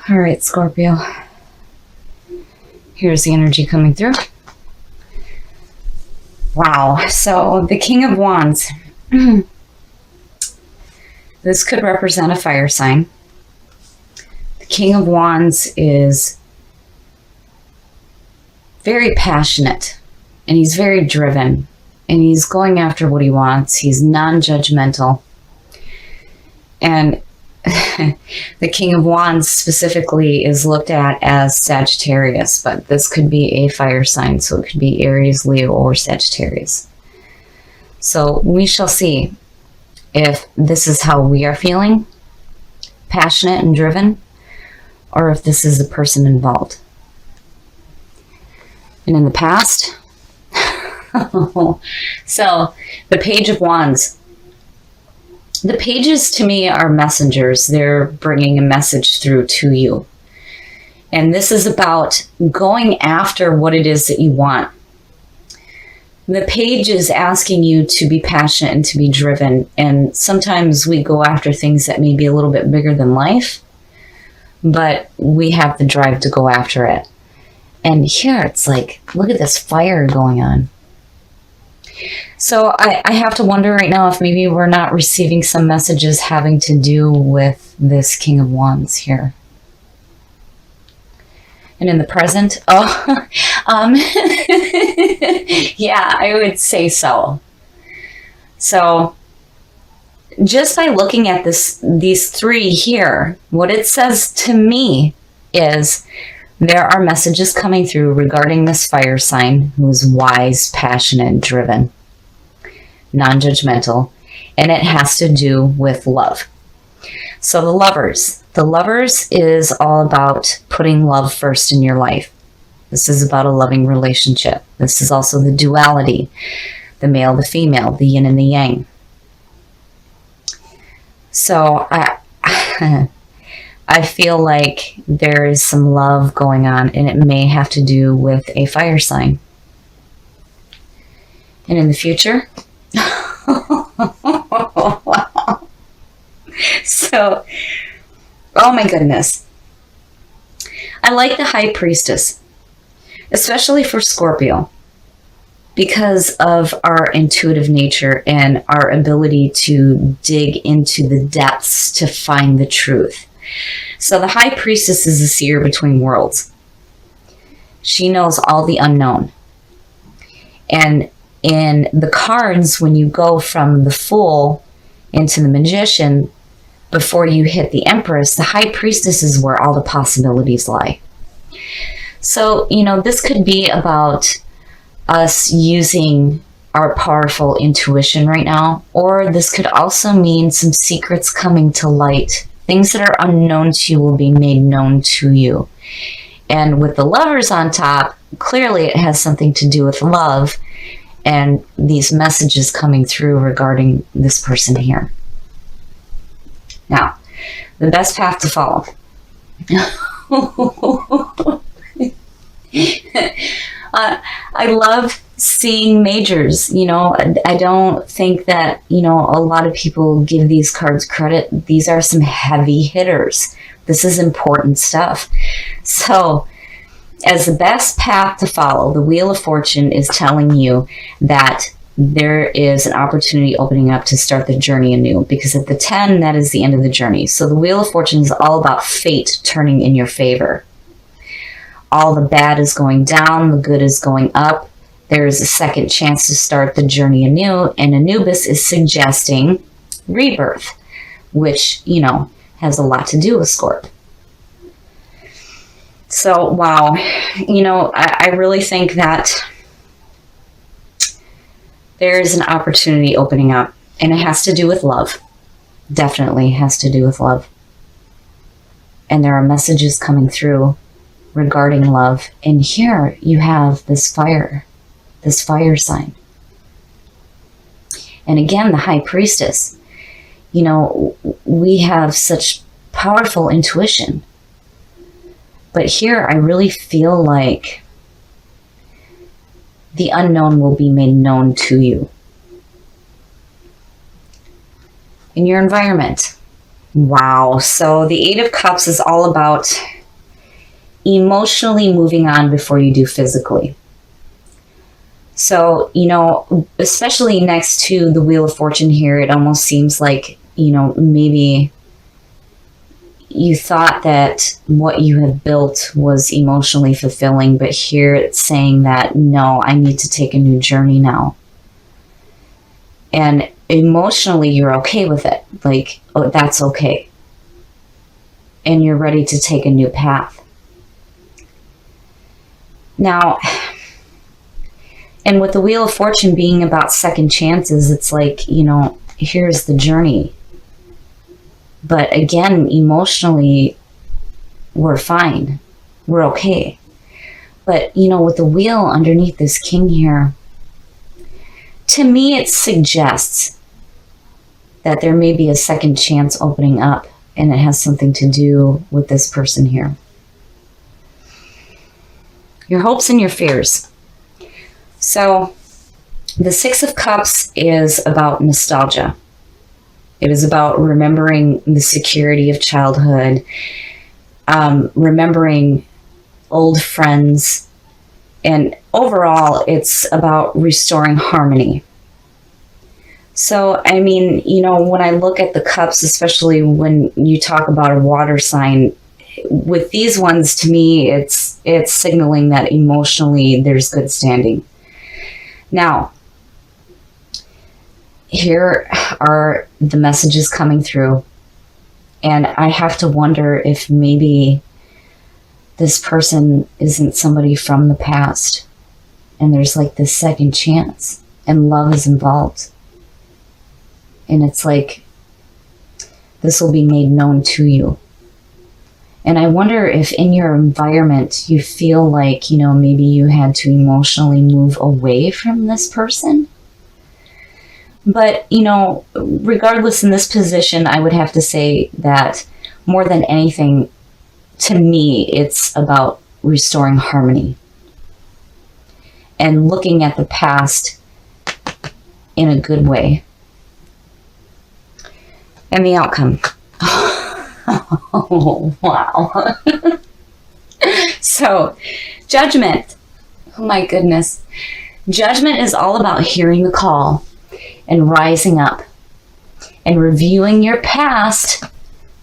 All right, Scorpio. Here's the energy coming through. Wow. So the King of Wands. This could represent a fire sign. The King of Wands is very passionate, and he's very driven, and he's going after what he wants. He's non-judgmental. And the King of Wands specifically is looked at as Sagittarius, but this could be a fire sign, so it could be Aries, Leo, or Sagittarius. So we shall see if this is how we are feeling, passionate and driven, or if this is the person involved. And in the past, so the Page of Wands. The pages to me are messengers. They're bringing a message through to you. And this is about going after what it is that you want. The page is asking you to be passionate and to be driven. And sometimes we go after things that may be a little bit bigger than life, but we have the drive to go after it. And here it's like, look at this fire going on. So I have to wonder right now if maybe we're not receiving some messages having to do with this King of Wands here. And in the present, yeah, I would say so. So just by looking at these three here, what it says to me is there are messages coming through regarding this fire sign who is wise, passionate, driven, non-judgmental, and it has to do with love. So the lovers is all about putting love first in your life. This is about a loving relationship. This is also the duality, the male, the female, the yin and the yang. So I feel like there is some love going on, and it may have to do with a fire sign. And in the future, wow. So, oh my goodness. I like the High Priestess, especially for Scorpio, because of our intuitive nature and our ability to dig into the depths to find the truth. So the High Priestess is the seer between worlds. She knows all the unknown. And in the cards, when you go from the Fool into the Magician, before you hit the Empress, the High Priestess is where all the possibilities lie. So, this could be about us using our powerful intuition right now, or this could also mean some secrets coming to light. Things that are unknown to you will be made known to you. And with the Lovers on top, clearly it has something to do with love and these messages coming through regarding this person here. Now, the best path to follow. I love seeing majors. I don't think that, a lot of people give these cards credit. These are some heavy hitters. This is important stuff. So, as the best path to follow, the Wheel of Fortune is telling you that there is an opportunity opening up to start the journey anew, because at the 10, that is the end of the journey. So the Wheel of Fortune is all about fate turning in your favor. All the bad is going down, the good is going up. There is a second chance to start the journey anew, and Anubis is suggesting rebirth, which, has a lot to do with Scorp. So, wow, I really think that there is an opportunity opening up, and it has to do with love. Definitely has to do with love. And there are messages coming through regarding love. And here you have this fire sign. And again, the High Priestess. We have such powerful intuition. But here I really feel like the unknown will be made known to you. In your environment, Wow. So the Eight of Cups is all about emotionally moving on before you do physically. So, especially next to the Wheel of Fortune here, it almost seems like, maybe you thought that what you had built was emotionally fulfilling, but here it's saying that, no, I need to take a new journey now. And emotionally, you're okay with it. Like, oh, that's okay. And you're ready to take a new path. Now, and with the Wheel of Fortune being about second chances, it's like, here's the journey. But again, emotionally, we're fine. We're okay. But, with the wheel underneath this king here, to me, it suggests that there may be a second chance opening up, and it has something to do with this person here. Your hopes and your fears. So, the Six of Cups is about nostalgia. It is about remembering the security of childhood, remembering old friends, and overall, it's about restoring harmony. So, I mean, when I look at the cups, especially when you talk about a water sign, with these ones, to me, it's signaling that emotionally there's good standing. Now, here are the messages coming through, and I have to wonder if maybe this person isn't somebody from the past, and there's like this second chance, and love is involved. And it's like, this will be made known to you. And I wonder if in your environment you feel like, maybe you had to emotionally move away from this person. But, regardless, in this position, I would have to say that more than anything, to me, it's about restoring harmony and looking at the past in a good way. And the outcome. Oh, wow. So, judgment. Oh, my goodness. Judgment is all about hearing the call and rising up and reviewing your past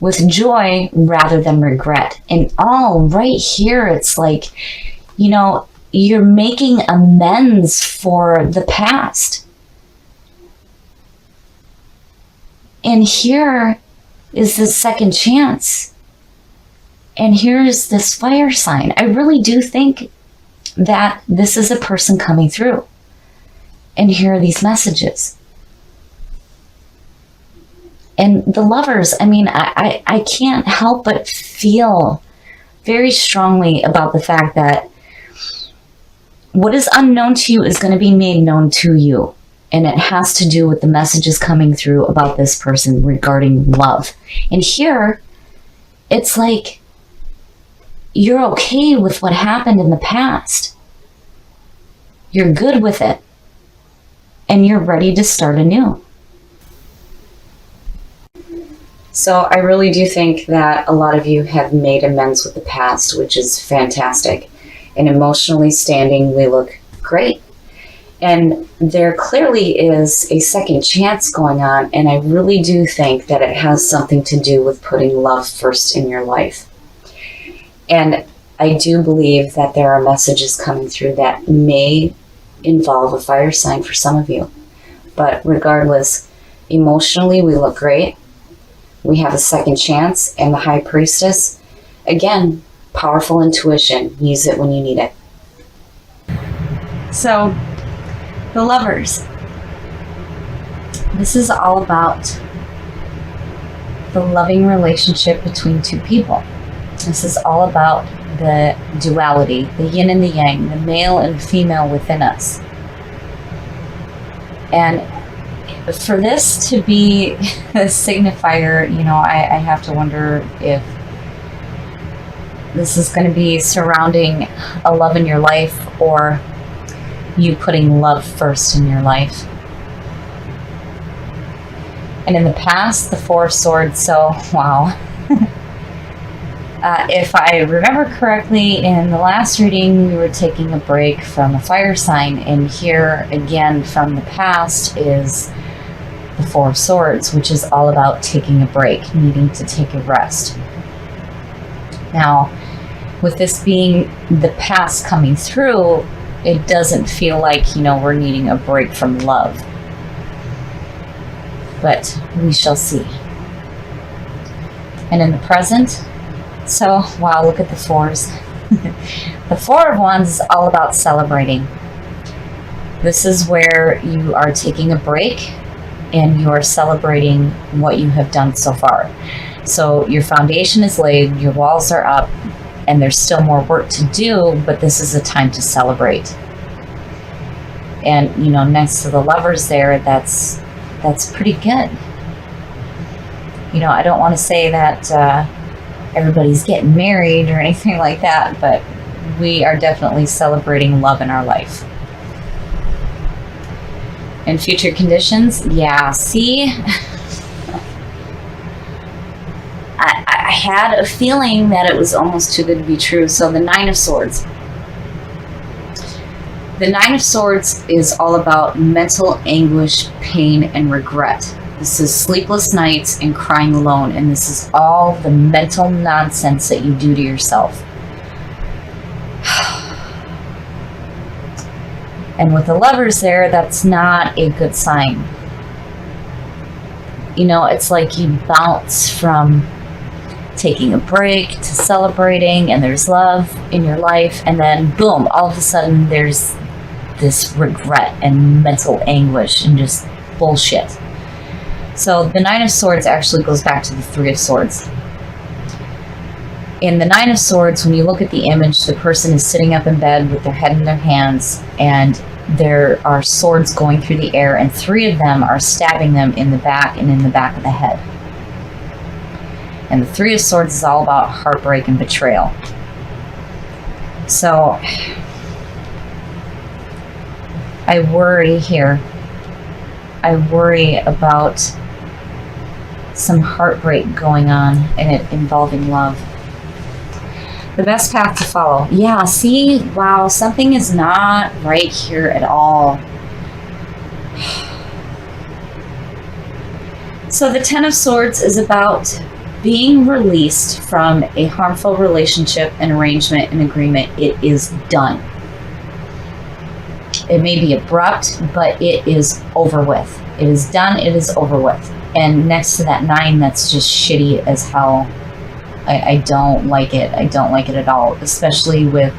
with joy rather than regret. And all right here, it's like, you're making amends for the past. And here is the second chance. And here's this fire sign. I really do think that this is a person coming through. And here are these messages. And the Lovers, I mean, I can't help but feel very strongly about the fact that what is unknown to you is going to be made known to you. And it has to do with the messages coming through about this person regarding love. And here, it's like you're okay with what happened in the past. You're good with it. And you're ready to start anew. So I really do think that a lot of you have made amends with the past, which is fantastic. And emotionally standing, we look great. And there clearly is a second chance going on, and I really do think that it has something to do with putting love first in your life. And I do believe that there are messages coming through that may involve a fire sign for some of you. But regardless, emotionally, we look great. We have a second chance, and the High Priestess, again, powerful intuition. Use it when you need it. So, the Lovers. This is all about the loving relationship between two people. This is all about the duality, the yin and the yang, the male and female within us. And for this to be a signifier, I have to wonder if this is going to be surrounding a love in your life, or you putting love first in your life. And in the past, the Four of Swords, so wow. If I remember correctly, in the last reading, we were taking a break from a fire sign, and here again from the past is the Four of Swords, which is all about taking a break, needing to take a rest. Now, with this being the past coming through, it doesn't feel like, we're needing a break from love. But we shall see. And in the present, so, wow, look at the fours. The Four of Wands is all about celebrating. This is where you are taking a break and you are celebrating what you have done so far. So your foundation is laid, your walls are up, and there's still more work to do, but this is a time to celebrate. And, next to the Lovers there, that's pretty good. I don't want to say that everybody's getting married or anything like that, but we are definitely celebrating love in our life. And future conditions, yeah, see? I had a feeling that it was almost too good to be true. So the Nine of Swords. The Nine of Swords is all about mental anguish, pain, and regret. This is sleepless nights and crying alone, and this is all the mental nonsense that you do to yourself. And with the Lovers there, that's not a good sign. It's like you bounce from taking a break to celebrating, and there's love in your life, and then boom, all of a sudden there's this regret and mental anguish and just bullshit. So the Nine of Swords actually goes back to the Three of Swords. In the Nine of Swords, when you look at the image, the person is sitting up in bed with their head in their hands, and there are swords going through the air, and three of them are stabbing them in the back and in the back of the head. And the Three of Swords is all about heartbreak and betrayal. So I worry here. I worry about some heartbreak going on, and it involving love. The best path to follow. Yeah, see? Wow, something is not right here at all. So the Ten of Swords is about being released from a harmful relationship, an arrangement, an agreement. It is done. It may be abrupt, but it is over with. It is done, it is over with. And next to that 9, that's just shitty as hell. I don't like it. I don't like it at all, especially with,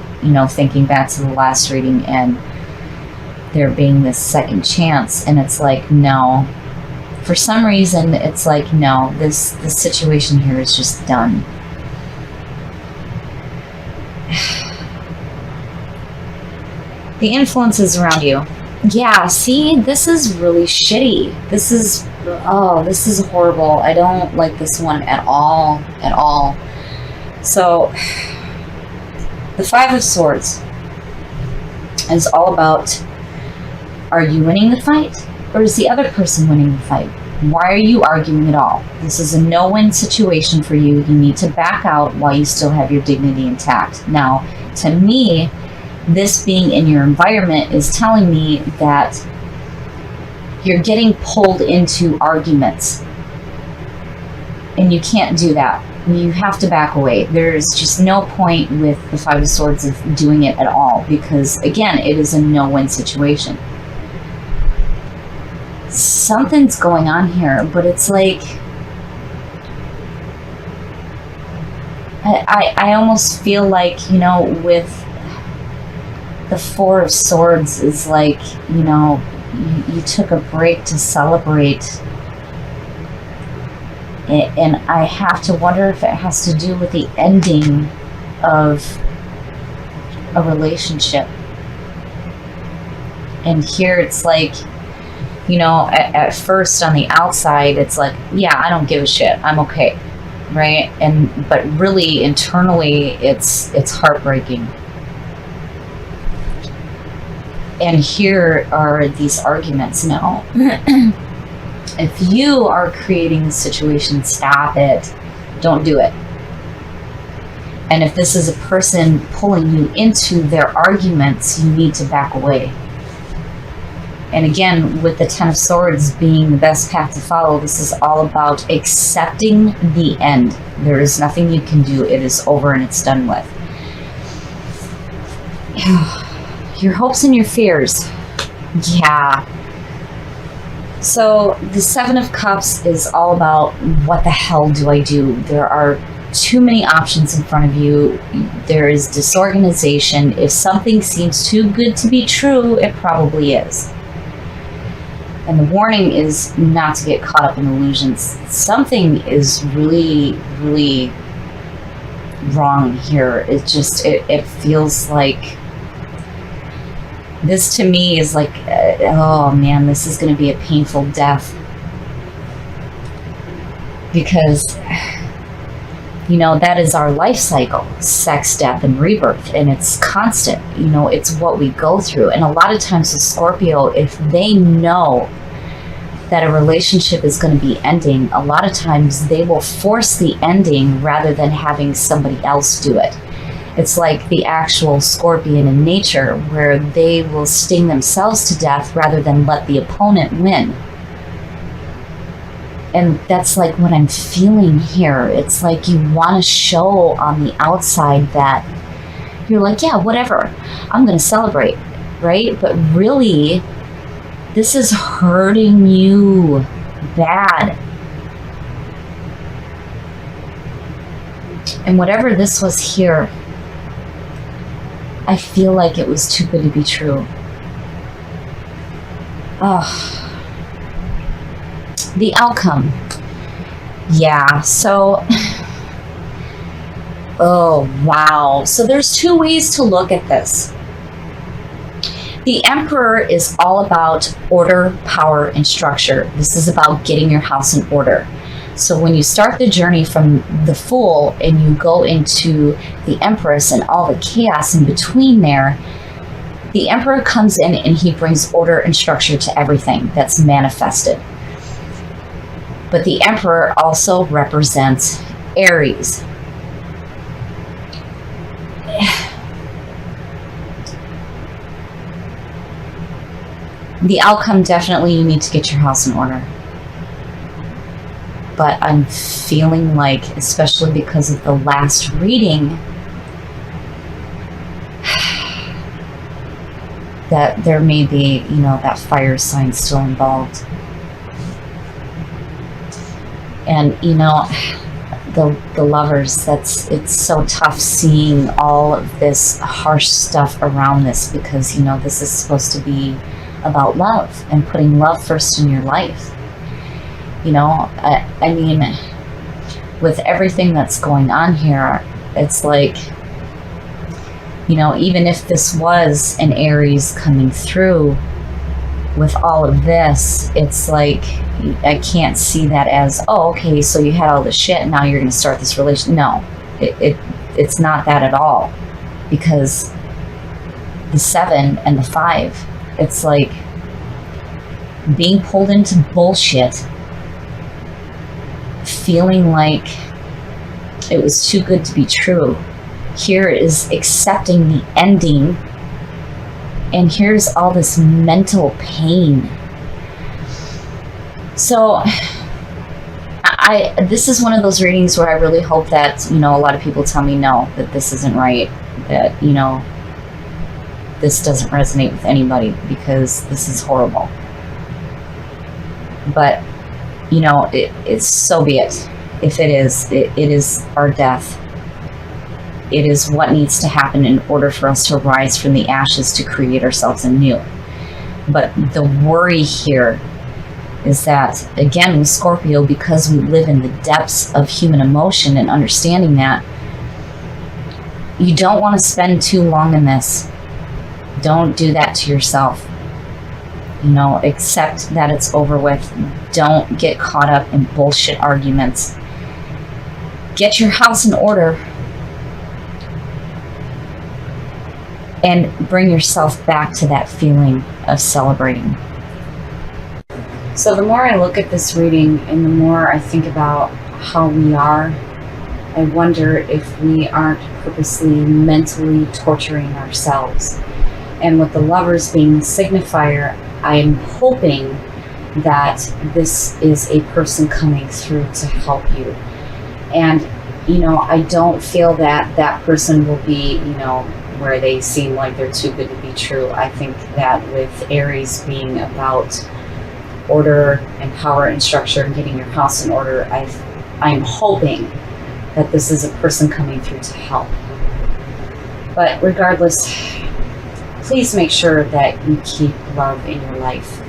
thinking back to the last reading and there being this second chance. And it's like, no. For some reason, it's like, no, this situation here is just done. The influences around you. Yeah, see, this is really shitty. This is horrible. I don't like this one at all, at all. So, the Five of Swords is all about, are you winning the fight, or is the other person winning the fight? Why are you arguing at all? This is a no-win situation for you. You need to back out while you still have your dignity intact. Now, to me, this being in your environment is telling me that you're getting pulled into arguments. And you can't do that. You have to back away. There's just no point with the Five of Swords of doing it at all, because, again, it is a no-win situation. Something's going on here, but it's like, I almost feel like, with the Four of Swords is like, you took a break to celebrate. And I have to wonder if it has to do with the ending of a relationship. And here it's like, at first on the outside, it's like, yeah, I don't give a shit. I'm okay. Right? But really internally, it's heartbreaking. And here are these arguments now. If you are creating the situation, stop it. Don't do it. And if this is a person pulling you into their arguments, you need to back away. And again, with the Ten of Swords being the best path to follow, this is all about accepting the end. There is nothing you can do. It is over and it's done with. Your hopes and your fears. Yeah. So the Seven of Cups is all about, what the hell do I do? There are too many options in front of you. There is disorganization. If something seems too good to be true, it probably is. And the warning is not to get caught up in illusions. Something is really, really wrong here. It feels like, this to me is like, oh man, this is going to be a painful death. Because, you know, that is our life cycle, sex, death, and rebirth. And it's constant, you know, it's what we go through. And a lot of times with Scorpio, if they know that a relationship is going to be ending, a lot of times they will force the ending rather than having somebody else do it. It's like the actual Scorpion in nature, where they will sting themselves to death rather than let the opponent win. And that's like what I'm feeling here. It's like you want to show on the outside that you're like, yeah, whatever, I'm going to celebrate, right? But really, this is hurting you bad. And whatever this was here, I feel like it was too good to be true. Oh. The outcome. Yeah, so... oh, wow. So there's two ways to look at this. The Emperor is all about order, power, and structure. This is about getting your house in order. So when you start the journey from the Fool and you go into the Empress and all the chaos in between there, the Emperor comes in and he brings order and structure to everything that's manifested. But the Emperor also represents Aries. The outcome, definitely you need to get your house in order. But I'm feeling like, especially because of the last reading, that there may be, you know, that fire sign still involved. And, you know, the lovers, it's so tough seeing all of this harsh stuff around this, because, you know, this is supposed to be about love and putting love first in your life. You know, I mean, with everything that's going on here, it's like, you know, even if this was an Aries coming through with all of this, it's like, I can't see that as, oh, okay, so you had all this shit and now you're going to start this relation. No, it's not that at all. Because the 7 and the 5, it's like being pulled into bullshit, feeling like it was too good to be true. Here is accepting the ending, and here's all this mental pain. So this is one of those readings where I really hope that, you know, a lot of people tell me no, that this isn't right, that, you know, this doesn't resonate with anybody, because this is horrible. But, you know, it's so be it. If it is our death. It is what needs to happen in order for us to rise from the ashes to create ourselves anew. But the worry here is that, again, with Scorpio, because we live in the depths of human emotion and understanding that, you don't want to spend too long in this. Don't do that to yourself. You know, accept that it's over with. Don't get caught up in bullshit arguments. Get your house in order and bring yourself back to that feeling of celebrating. So the more I look at this reading and the more I think about how we are, I wonder if we aren't purposely mentally torturing ourselves. And with the Lovers being the signifier, I'm hoping that this is a person coming through to help you. And, I don't feel that that person will be, where they seem like they're too good to be true. I think that with Aries being about order and power and structure and getting your house in order, I'm hoping that this is a person coming through to help. But regardless, please make sure that you keep love in your life.